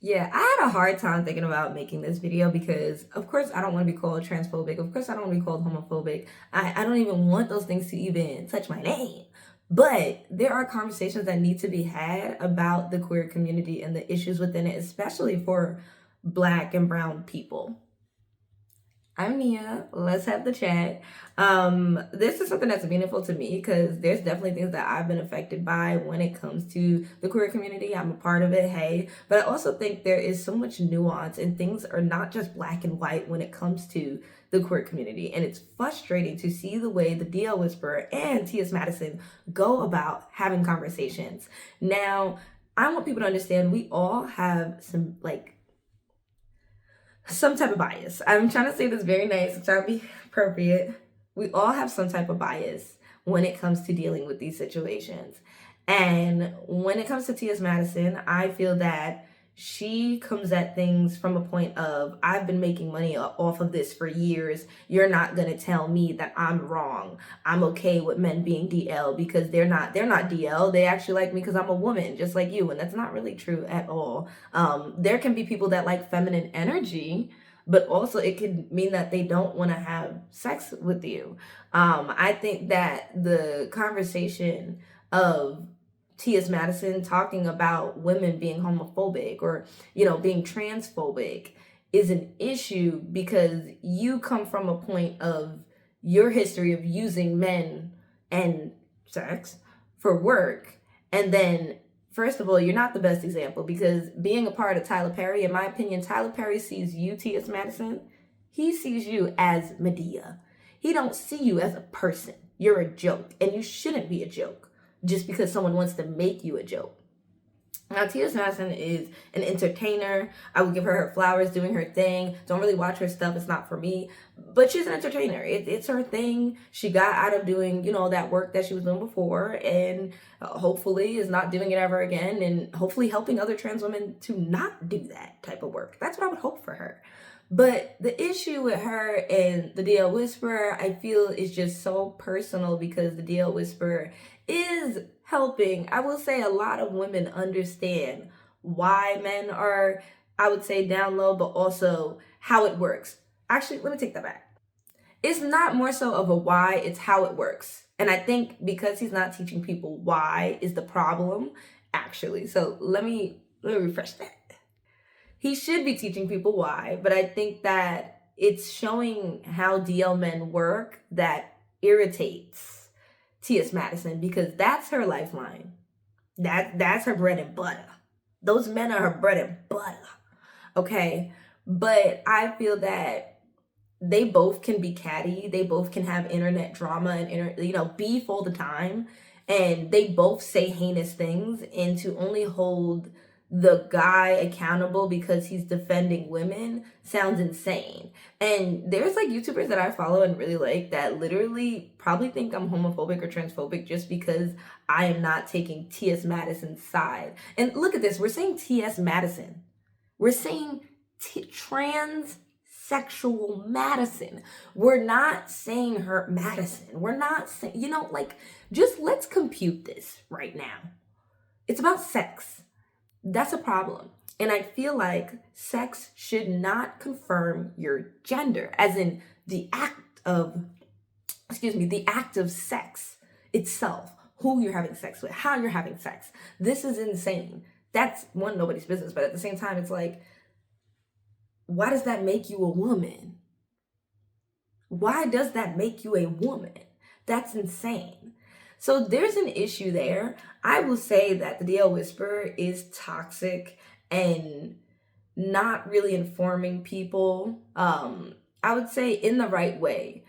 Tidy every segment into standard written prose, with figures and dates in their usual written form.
Yeah, I had a hard time thinking about making this video because, of course, I don't want to be called transphobic. Of course, I don't want to be called homophobic. I don't even want those things to even touch my name. But there are conversations that need to be had about the queer community and the issues within it, especially for Black and brown people. I'm Nia. Let's have the chat. This is something that's meaningful to me because there's definitely things that I've been affected by when it comes to the queer community. I'm a part of it, hey. But I also think there is so much nuance and things are not just black and white when it comes to the queer community. And it's frustrating to see the way the Dlwhisperer and TSmadison go about having conversations. Now, I want people to understand we all have some type of bias. I'm trying to say this very nice, I'm trying to be appropriate. We all have some type of bias when it comes to dealing with these situations. And when it comes to TSmadison, I feel that she comes at things from a point of, I've been making money off of this for years. You're not going to tell me that I'm wrong. I'm okay with men being DL because they're not DL. They actually like me because I'm a woman, just like you. And that's not really true at all. There can be people that like feminine energy, but also it could mean that they don't want to have sex with you. I think that the conversation of TSmadison talking about women being homophobic or, being transphobic is an issue because you come from a point of your history of using men and sex for work. And then, first of all, you're not the best example because being a part of Tyler Perry, in my opinion, Tyler Perry sees you, TSmadison, he sees you as Medea. He don't see you as a person. You're a joke, and you shouldn't be a joke just because someone wants to make you a joke. Now, TSmadison is an entertainer. I would give her flowers doing her thing. Don't really watch her stuff. It's not for me. But she's an entertainer. It's her thing. She got out of doing, that work that she was doing before and hopefully is not doing it ever again and hopefully helping other trans women to not do that type of work. That's what I would hope for her. But the issue with her and the Dlwhisperer, I feel, is just so personal because the Dlwhisperer is helping, I will say, a lot of women understand why men are, I would say, down low, but also how it works. Actually, let me take that back. It's not more so of a why, it's how it works. And I think because he's not teaching people why is the problem, actually. So let me refresh that. He should be teaching people why, but I think that it's showing how DL men work that irritates TSmadison because that's her lifeline. That's her bread and butter. Those men are her bread and butter. Okay? But I feel that they both can be catty. They both can have internet drama and beef all the time. And they both say heinous things, and to only hold the guy accountable because he's defending women sounds insane. And there's YouTubers that I follow and really like that literally probably think I'm homophobic or transphobic just because I am not taking TSmadison's side. And look at this, we're saying TSmadison. We're saying transsexual Madison. We're not saying her Madison. We're not saying, just let's compute this right now. It's about sex. That's a problem. And I feel like sex should not confirm your gender, as in the act of sex itself, who you're having sex with, how you're having sex. This is insane. That's nobody's business. But at the same time, it's why does that make you a woman? Why does that make you a woman? That's insane. So there's an issue there. I will say that the Dlwhisperer is toxic and not really informing people. I would say in the right way,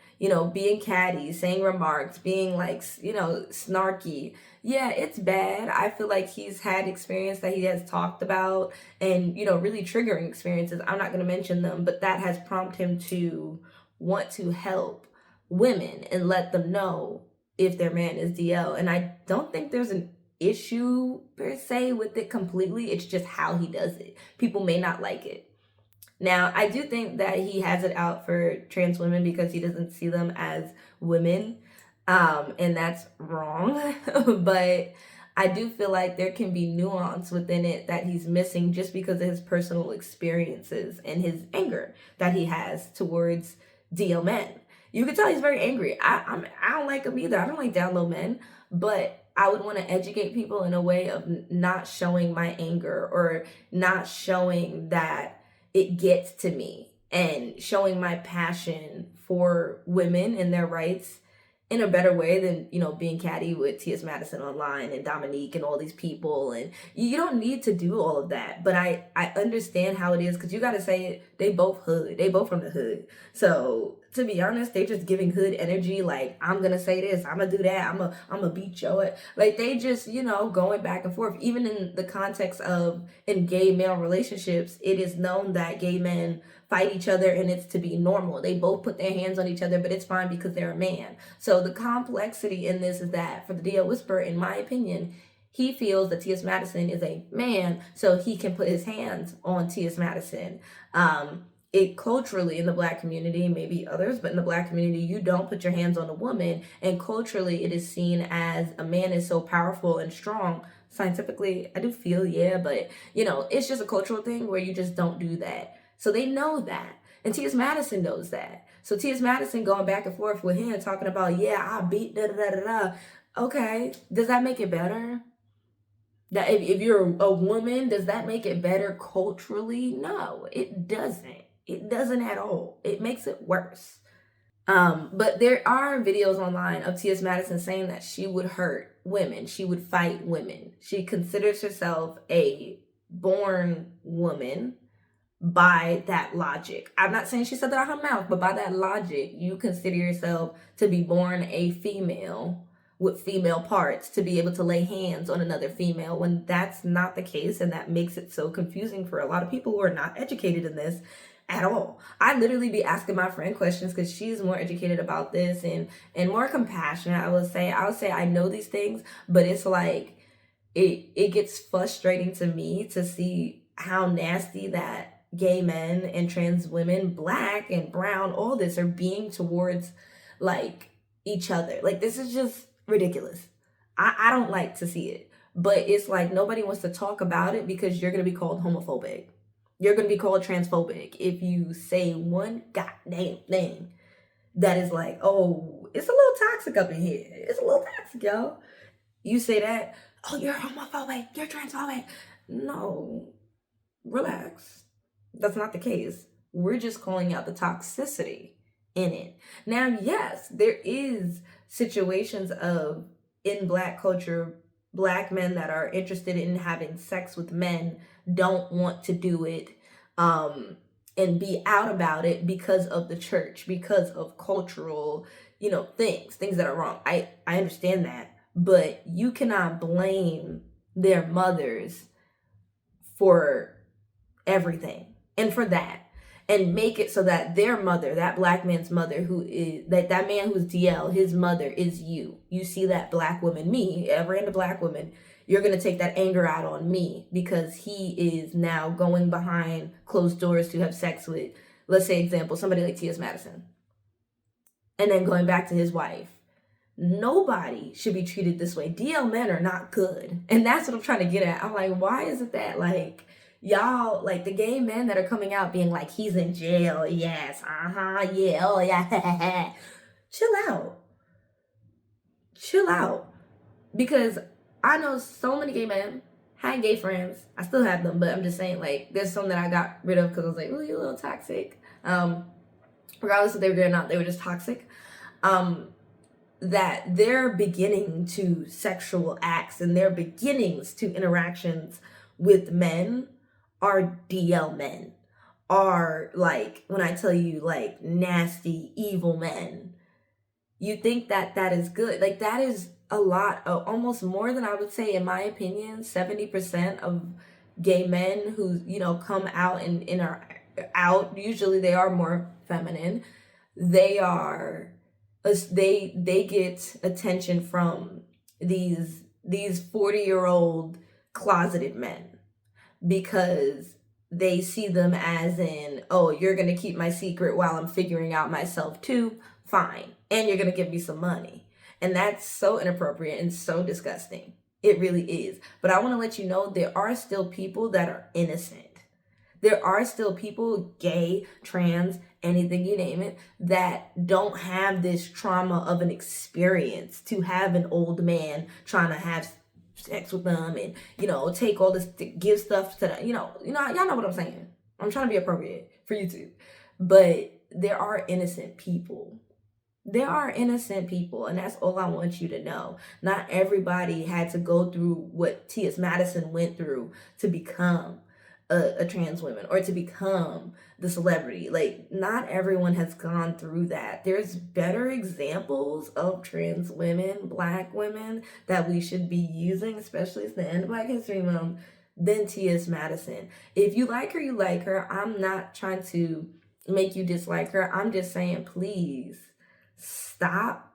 being catty, saying remarks, being snarky. Yeah, it's bad. I feel like he's had experience that he has talked about and, really triggering experiences. I'm not going to mention them, but that has prompted him to want to help women and let them know if their man is DL. And I don't think there's an issue per se with it completely. It's just how he does it. People may not like it. Now, I do think that he has it out for trans women because he doesn't see them as women. And that's wrong. But I do feel like there can be nuance within it that he's missing just because of his personal experiences and his anger that he has towards DL men. You can tell he's very angry. I don't like him either. I don't like down low men, but I would want to educate people in a way of not showing my anger or not showing that it gets to me, and showing my passion for women and their rights in a better way than, being catty with TSmadison online and Dominique and all these people. And you don't need to do all of that. But I understand how it is, because you got to say it. They both hood. They both from the hood. So to be honest, they just giving hood energy. Like, I'm going to say this. I'm going to do that. I'm going to beat your ass. Like, they just, going back and forth. Even in the context of in gay male relationships, it is known that gay men fight each other and it's to be normal. They both put their hands on each other, but it's fine because they're a man. So the complexity in this is that for the Dlwhisperer, in my opinion, he feels that TSmadison is a man, so he can put his hands on TSmadison. It culturally in the Black community, maybe others, but in the Black community, you don't put your hands on a woman, and culturally it is seen as a man is so powerful and strong. Scientifically, I do feel, yeah, but it's just a cultural thing where you just don't do that. So they know that. And TSmadison knows that. So TSmadison going back and forth with him talking about, yeah, I beat da da da da da. Okay, does that make it better? That if you're a woman, does that make it better culturally? No, it doesn't. It doesn't at all. It makes it worse. But there are videos online of TSmadison saying that she would hurt women. She would fight women. She considers herself a born woman. By that logic, I'm not saying she said that out her mouth, but by that logic, you consider yourself to be born a female with female parts to be able to lay hands on another female, when that's not the case. And that makes it so confusing for a lot of people who are not educated in this at all. I literally be asking my friend questions because she's more educated about this and more compassionate. I would say I know these things, but it's like it gets frustrating to me to see how nasty that gay men and trans women, Black and brown, all this are being towards like each other. Like, this is just ridiculous. I don't like to see it, but it's like nobody wants to talk about it because you're going to be called homophobic. You're going to be called transphobic if you say one goddamn thing that is like, oh, it's a little toxic up in here. It's a little toxic, y'all. You say that, oh, you're homophobic, you're transphobic. No, relax. That's not the case. We're just calling out the toxicity in it. Now, yes, there is situations of, in Black culture, Black men that are interested in having sex with men don't want to do it and be out about it because of the church, because of cultural, things that are wrong. I understand that, but you cannot blame their mothers for everything. And for that, and make it so that their mother, that Black man's mother, who is that man who's DL, his mother is you. You see that Black woman, me, a random Black woman, you're going to take that anger out on me because he is now going behind closed doors to have sex with, let's say, example, somebody like TSmadison. And then going back to his wife. Nobody should be treated this way. DL men are not good. And that's what I'm trying to get at. I'm like, why is it that, like, y'all, like, the gay men that are coming out being like, he's in jail, yes, yeah, oh yeah, chill out, because I know so many gay men, had gay friends, I still have them, but I'm just saying, like, there's some that I got rid of because I was like, oh, you're a little toxic, regardless if they were good or not, they were just toxic, that their beginning to sexual acts and their beginnings to interactions with men are DL men, are, like, when I tell you, like, nasty, evil men. You think that is good. Like, that is a lot, almost more than, I would say, in my opinion, 70% of gay men who, come out and are out, usually they are more feminine. They get attention from these 40-year-old closeted men, because they see them as in, oh, you're going to keep my secret while I'm figuring out myself too, fine. And you're going to give me some money. And that's so inappropriate and so disgusting. It really is. But I want to let you know there are still people that are innocent. There are still people, gay, trans, anything you name it, that don't have this trauma of an experience to have an old man trying to have sex with them and, take all this, give stuff to them. Y'all know what I'm saying. I'm trying to be appropriate for YouTube. But there are innocent people. There are innocent people, and that's all I want you to know. Not everybody had to go through what TSmadison went through to become a trans woman or to become the celebrity. Like, not everyone has gone through that. There's better examples of trans women, Black women, that we should be using, especially at the end of Black History Month, than TSmadison. If you like her, you like her. I'm not trying to make you dislike her. I'm just saying, please stop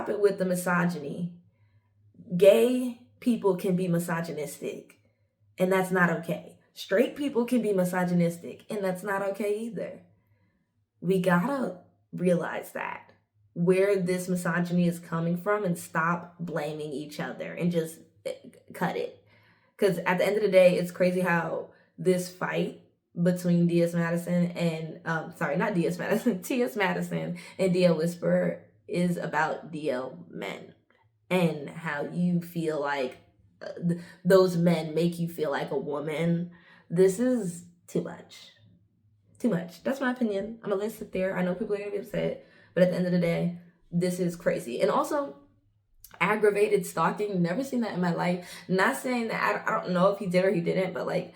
it with the misogyny. Gay people can be misogynistic, and that's not okay. Straight people can be misogynistic, and that's not okay either. We gotta realize that, where this misogyny is coming from, and stop blaming each other and just cut it. Because at the end of the day, it's crazy how this fight between TSmadison and TSmadison and Dlwhisperer is about DL men, and how you feel like those men make you feel like a woman. This is too much. That's my opinion. I'm gonna sit there. I know people are gonna be upset, but at the end of the day, this is crazy. And also, aggravated stalking. Never seen that in my life. Not saying that I don't know if he did or he didn't, but like,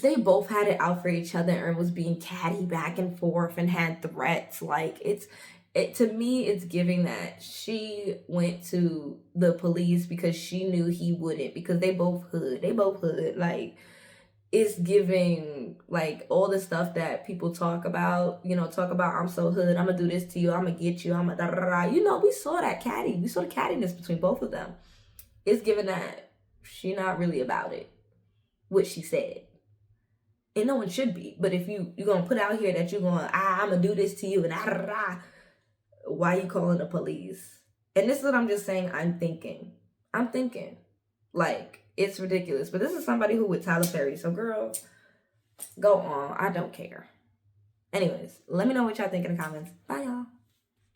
they both had it out for each other and was being catty back and forth and had threats. Like, to me, it's giving that she went to the police because she knew he wouldn't, because they both hood. Like, it's giving, like, all the stuff that people talk about, I'm so hood, I'm gonna do this to you, I'm gonna get you, I'm gonna da-da-da-da. We saw that we saw the cattiness between both of them. It's giving that she not really about it, what she said. And no one should be. But if you're gonna put out here that you're going, I'm gonna do this to you, and why are you calling the police? And this is what I'm just saying. I'm thinking, like, it's ridiculous. But this is somebody who with Tyler Perry. So, girl, go on. I don't care. Anyways, let me know what y'all think in the comments. Bye, y'all.